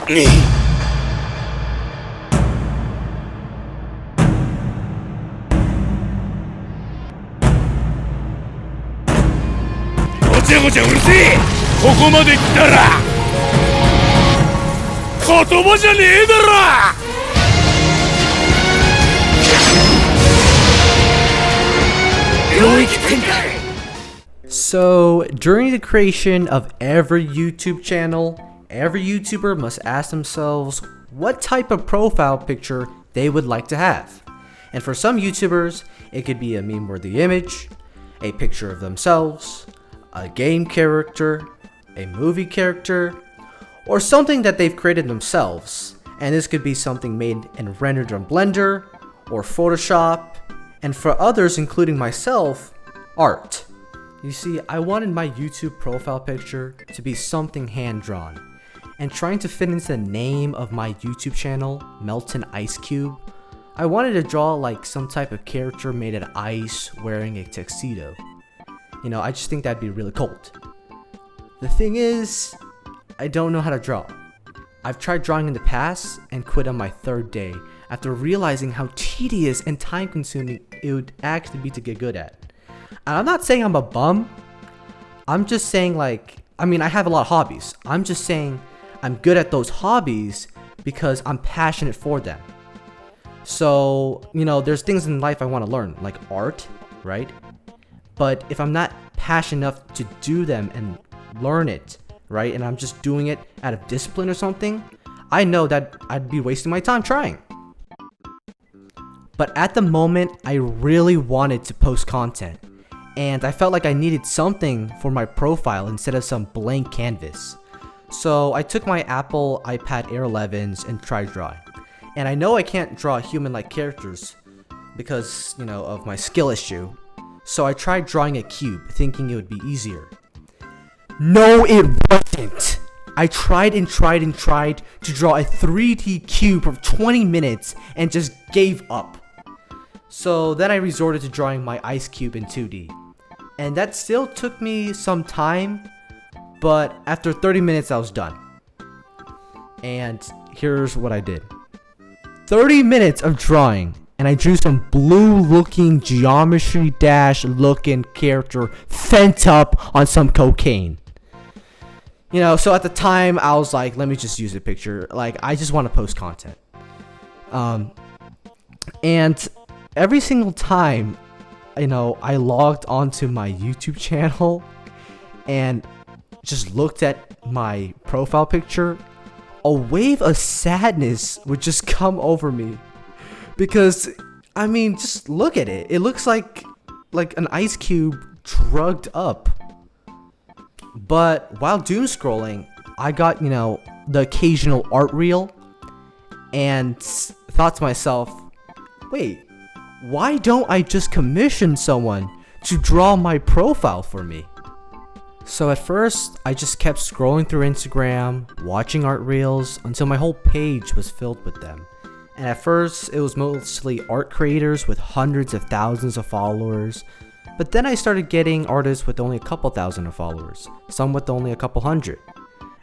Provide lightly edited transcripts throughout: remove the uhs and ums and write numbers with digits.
ごちゃごちゃうるせえ。ここまで来たら言葉じゃねえだろ。領域展開。 So, during the creation of every YouTube channel, every YouTuber must ask themselves what type of profile picture they would like to have. And for some YouTubers, it could be a meme-worthy image, a picture of themselves, a game character, a movie character, or something that they've created themselves. And this could be something made and rendered on Blender or Photoshop, and for others, including myself, art. You see, I wanted my YouTube profile picture to be something hand-drawn, and trying to fit into the name of my YouTube channel, Melton Ice Cube, I wanted to draw like some type of character made of ice wearing a tuxedo. You know, I just think that'd be really cold. The thing is, I don't know how to draw. I've tried drawing in the past and quit on my third day after realizing how tedious and time consuming it would actually be to get good at. And I'm not saying I'm a bum. I'm just saying I have a lot of hobbies. I'm just saying I'm good at those hobbies because I'm passionate for them. So, you know, there's things in life I want to learn, like art, right? But if I'm not passionate enough to do them and learn it, right? And I'm just doing it out of discipline or something, I know that I'd be wasting my time trying. But at the moment, I really wanted to post content. And I felt like I needed something for my profile instead of some blank canvas. So I took my Apple iPad Air 11s and tried drawing. And I know I can't draw human-like characters because, you know, of my skill issue. So I tried drawing a cube, thinking it would be easier. No, it wasn't! I tried and tried and tried to draw a 3D cube for 20 minutes and just gave up. So then I resorted to drawing my ice cube in 2D. And that still took me some time, but after 30 minutes I was done. And here's what I did. 30 minutes of drawing, and I drew some blue looking Geometry Dash looking character fent up on some cocaine. You know, so at the time I was like, let me just use a picture. Like, I just want to post content. And every single time, you know, I logged onto my YouTube channel and just looked at my profile picture, a wave of sadness would just come over me. Because, I mean, just look at it. It looks like an ice cube drugged up. But while doom scrolling, I got, you know, the occasional art reel and thought to myself, wait, why don't I just commission someone to draw my profile for me? So at first, I just kept scrolling through Instagram, watching art reels, until my whole page was filled with them. And at first, it was mostly art creators with hundreds of thousands of followers. But then I started getting artists with only a couple thousand of followers, some with only a couple hundred.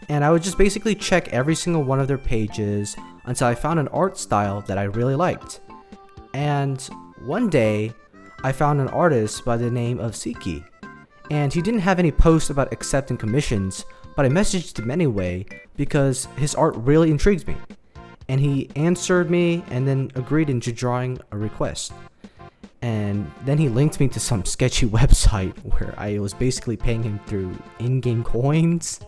And I would just basically check every single one of their pages until I found an art style that I really liked. And one day, I found an artist by the name of Siki. And he didn't have any posts about accepting commissions, but I messaged him anyway because his art really intrigues me. And he answered me and then agreed into drawing a request. And then he linked me to some sketchy website where I was basically paying him through in-game coins.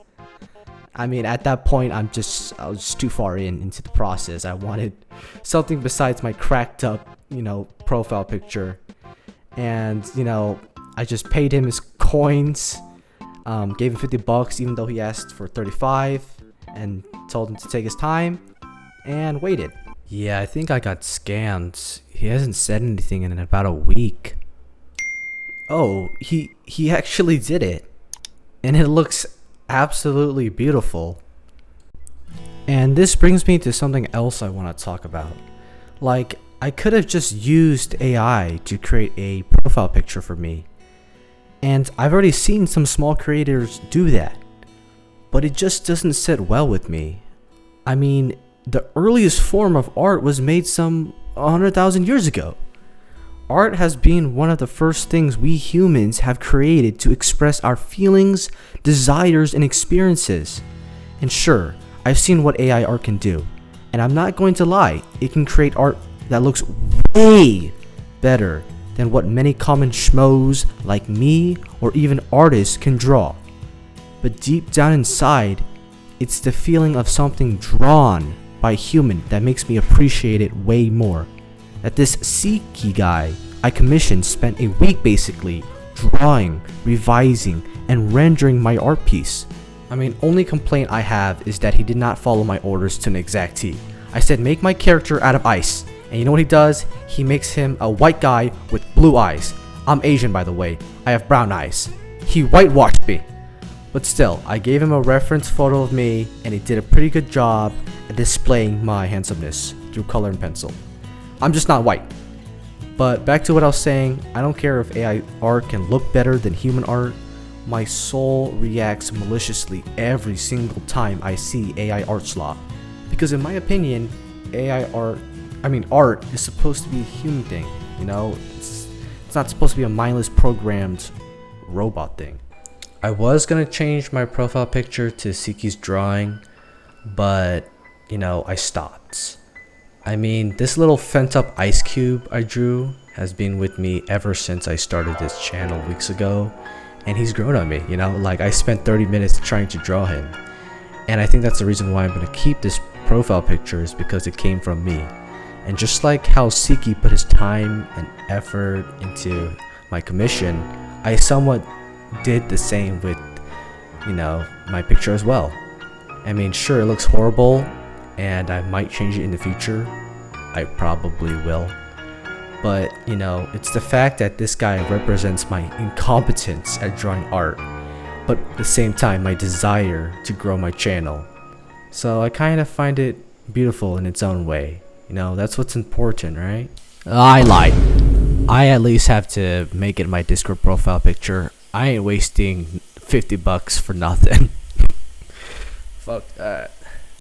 I mean, at that point, I was just too far into the process. I wanted something besides my cracked up, you know, profile picture. And, you know, I just paid him his coins, gave him $50 even though he asked for 35, and told him to take his time, and waited. Yeah, I think I got scammed. He hasn't said anything in about a week. Oh, he actually did it. And it looks absolutely beautiful. And this brings me to something else I want to talk about. Like, I could have just used AI to create a profile picture for me. And I've already seen some small creators do that. But it just doesn't sit well with me. I mean, the earliest form of art was made some 100,000 years ago. Art has been one of the first things we humans have created to express our feelings, desires, and experiences. And sure, I've seen what AI art can do. And I'm not going to lie, it can create art that looks way better than what many common schmoes like me or even artists can draw. But deep down inside, it's the feeling of something drawn by a human that makes me appreciate it way more. That this Siki guy I commissioned spent a week basically drawing, revising, and rendering my art piece. I mean, only complaint I have is that he did not follow my orders to an exact T. I said make my character out of ice, and you know what he does? He makes him a white guy with blue eyes. I'm Asian, by the way. I have brown eyes. He whitewashed me. But still, I gave him a reference photo of me, and he did a pretty good job at displaying my handsomeness through color and pencil. I'm just not white. But back to what I was saying, I don't care if AI art can look better than human art. My soul reacts maliciously every single time I see AI art slop. Because in my opinion, art is supposed to be a human thing, you know? It's not supposed to be a mindless programmed robot thing. I was gonna change my profile picture to Siki's drawing, but, I stopped. I mean, this little fent up ice cube I drew has been with me ever since I started this channel weeks ago, and he's grown on me, like I spent 30 minutes trying to draw him. And I think that's the reason why I'm gonna keep this profile picture, is because it came from me. And just like how Siki put his time and effort into my commission, I somewhat did the same with, my picture as well. I mean, sure, it looks horrible, and I might change it in the future. I probably will. But, it's the fact that this guy represents my incompetence at drawing art, but at the same time, my desire to grow my channel. So I kind of find it beautiful in its own way. That's what's important, right? I lied. I at least have to make it my Discord profile picture. I ain't wasting $50 for nothing. Fuck that.